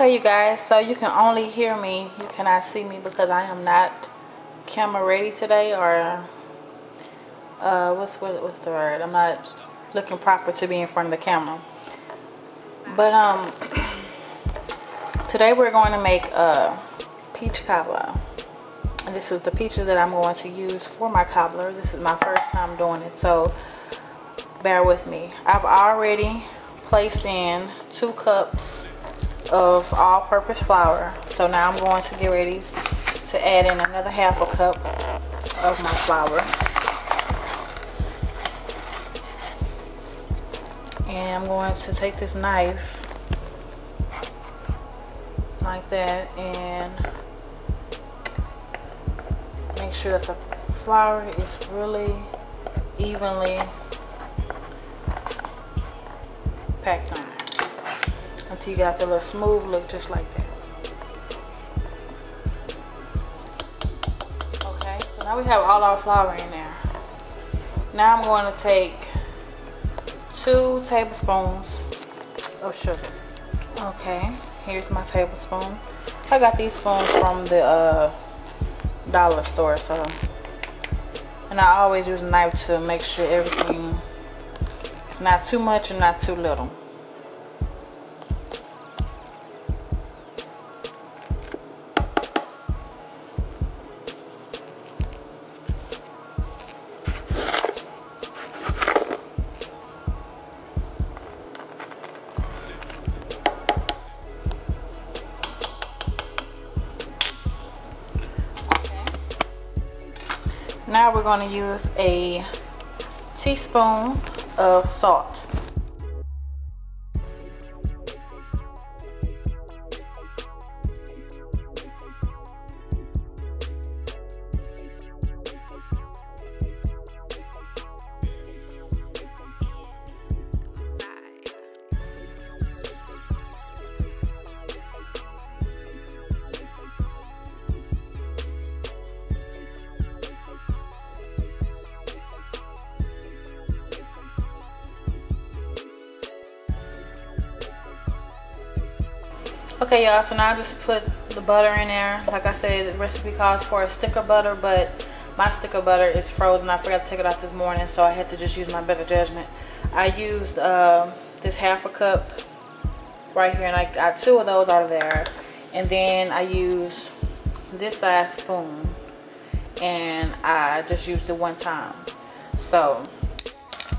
Okay, you guys, so you can only hear me, you cannot see me because I am not camera ready today, or what's the word? I'm not looking proper to be in front of the camera. But today we're going to make a peach cobbler. And this is the peaches that I'm going to use for my cobbler. This is my first time doing it, so bear with me. I've already placed in 2 cups of all-purpose flour. So now I'm going to get ready to add in another half a cup of my flour. And I'm going to take this knife like that and make sure that the flour is really evenly packed on until you got the little smooth look, just like that. Okay, so now we have all our flour in there. Now I'm going to take 2 tablespoons of sugar. Okay, here's my tablespoon. I got these spoons from the dollar store, so, and I always use a knife to make sure everything is not too much and not too little. Now we're going to use a teaspoon of salt. Okay, y'all, so now I just put the butter in there. Like I said, the recipe calls for a stick of butter, but my stick of butter is frozen. I forgot to take it out this morning, so I had to just use my better judgment. I used this half a cup right here, and I got 2 of those out of there. And then I used this size spoon, and I just used it 1 time. So,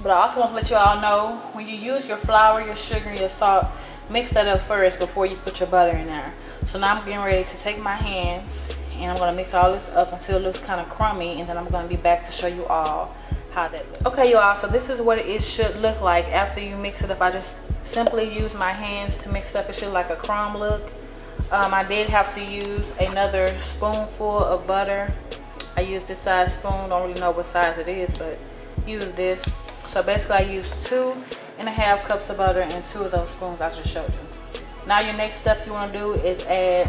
but I also want to let you all know, when you use your flour, your sugar, your salt, mix that up first before you put your butter in there. So now I'm getting ready to take my hands and I'm going to mix all this up until it looks kind of crummy, and then I'm going to be back to show you all how that looks. Okay, y'all, so this is what it should look like after you mix it up. I just simply use my hands to mix it up. It should like a crumb look. I did have to use another spoonful of butter. I used this size spoon. Don't really know what size it is, but use this. So basically I used 2.5 cups of butter and 2 of those spoons I just showed you. Now your next step you want to do is add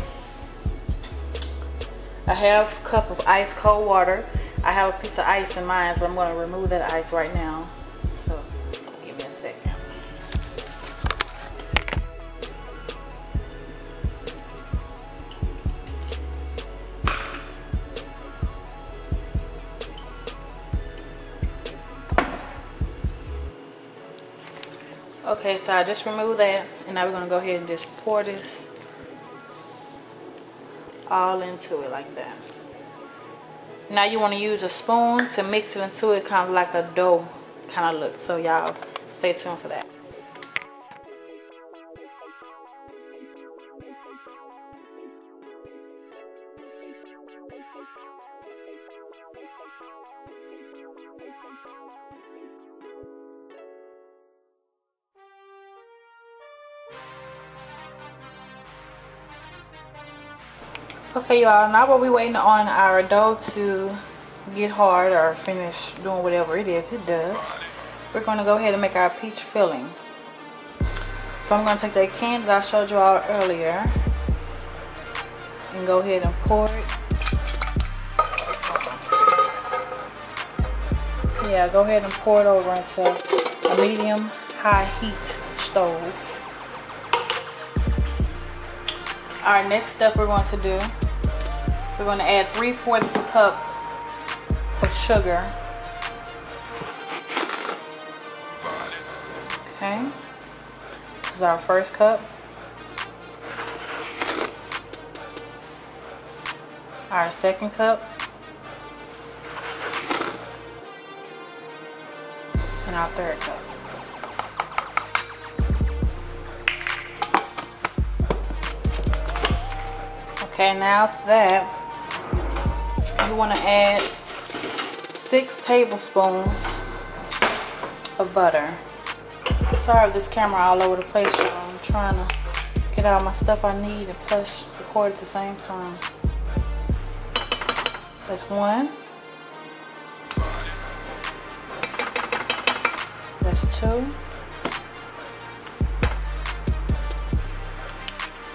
a half cup of ice cold water. I have a piece of ice in mine, but I'm going to remove that ice right now. So give me a second. Okay, so I just removed that, and now we're going to go ahead and just pour this all into it like that. Now you want to use a spoon to mix it into it, kind of like a dough kind of look. So y'all stay tuned for that. Okay, y'all, now while we're waiting on our dough to get hard or finish doing whatever it is it does, we're going to go ahead and make our peach filling. So I'm going to take that can that I showed you all earlier and go ahead and pour it. Yeah, go ahead and pour it over into a medium high heat stove. Our next step we're going to do, we're going to add 3/4 cup of sugar. Okay, this is our first cup. Our second cup. And our third cup. Okay, now after that, you want to add 6 tablespoons of butter. Sorry if this camera all over the place, y'all. I'm trying to get all my stuff I need and plus record at the same time. That's 1. That's 2.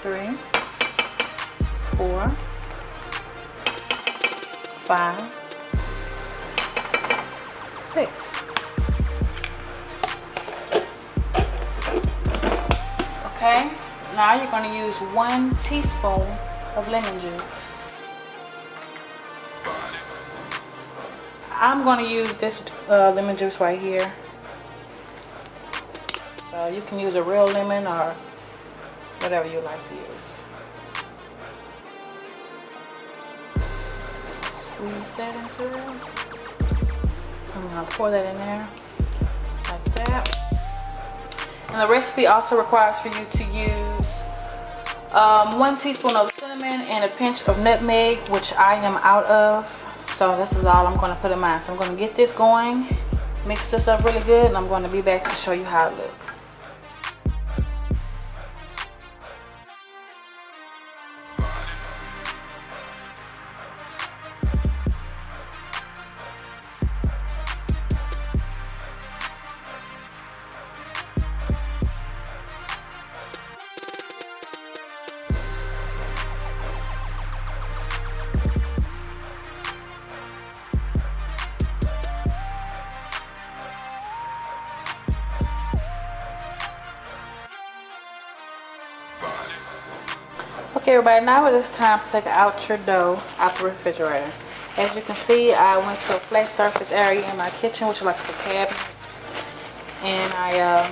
3. 4, 5, 6. Okay, now you're going to use 1 teaspoon of lemon juice. I'm going to use this lemon juice right here. So you can use a real lemon or whatever you like to use. Squeeze that into there. I'm going to pour that in there like that. And the recipe also requires for you to use 1 teaspoon of cinnamon and a pinch of nutmeg, which I am out of. So this is all I'm going to put in mine. So I'm going to get this going, mix this up really good, and I'm going to be back to show you how it looks. Okay everybody, now it is time to take out your dough out the refrigerator. As you can see, I went to a flat surface area in my kitchen, which is like the cabinet, and I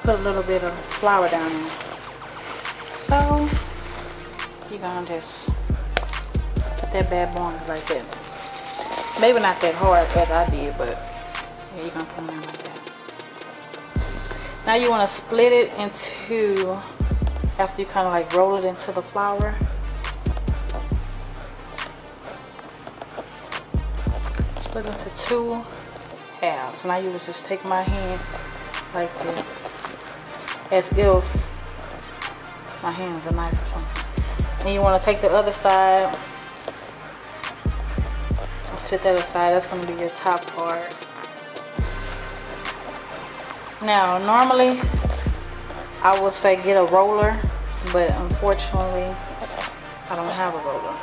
put a little bit of flour down there. So you're gonna just put that bad boy like that. Maybe not that hard as I did, but yeah, you're gonna put them in like that. Now you want to split it into, after you kind of like roll it into the flour, split into 2 halves. And I usually just take my hand like that, as if my hand's a knife or something. And you want to take the other side, set that aside. That's going to be your top part. Now normally I would say get a roller, but unfortunately I don't have a roller.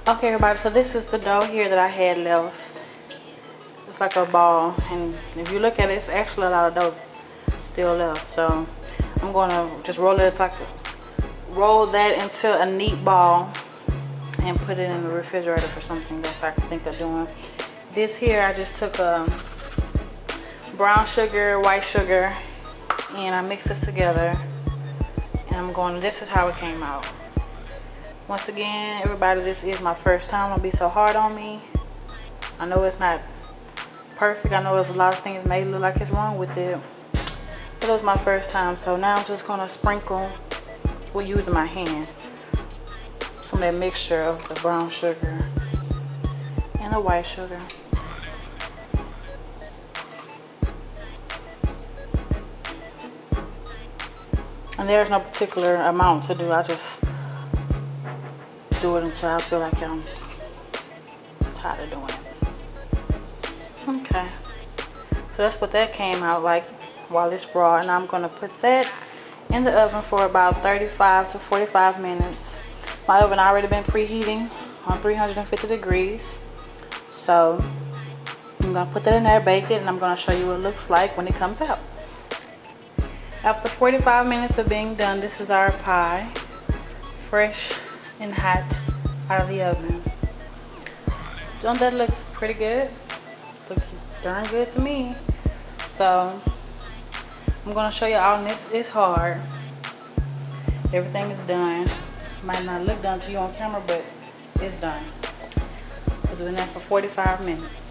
Okay, everybody, so this is the dough here that I had left. It's like a ball, and if you look at it, it's actually a lot of dough still left. So I'm gonna just roll that into a neat ball and put it in the refrigerator for something else I can think of doing. This here, I just took brown sugar, white sugar, and I mixed it together. And this is how it came out. Once again, everybody, this is my first time. Don't be so hard on me. I know it's not perfect. I know there's a lot of things may look like it's wrong with it. But it was my first time. So now I'm just gonna sprinkle with using my hand some of that mixture of the brown sugar and the white sugar. And there's no particular amount to do. I just do it until I feel like I'm tired of doing it. Okay, so that's what that came out like while it's raw, and I'm gonna put that in the oven for about 35 to 45 minutes. My oven already been preheating on 350 degrees, so I'm gonna put that in there, bake it, and I'm gonna show you what it looks like when it comes out. After 45 minutes of being done, this is our pie, fresh and hot out of the oven. Don't that looks pretty good? Looks darn good to me. So I'm gonna show you all, and this is hard. Everything is done. Might not look done to you on camera, but it's done. It's been there for 45 minutes.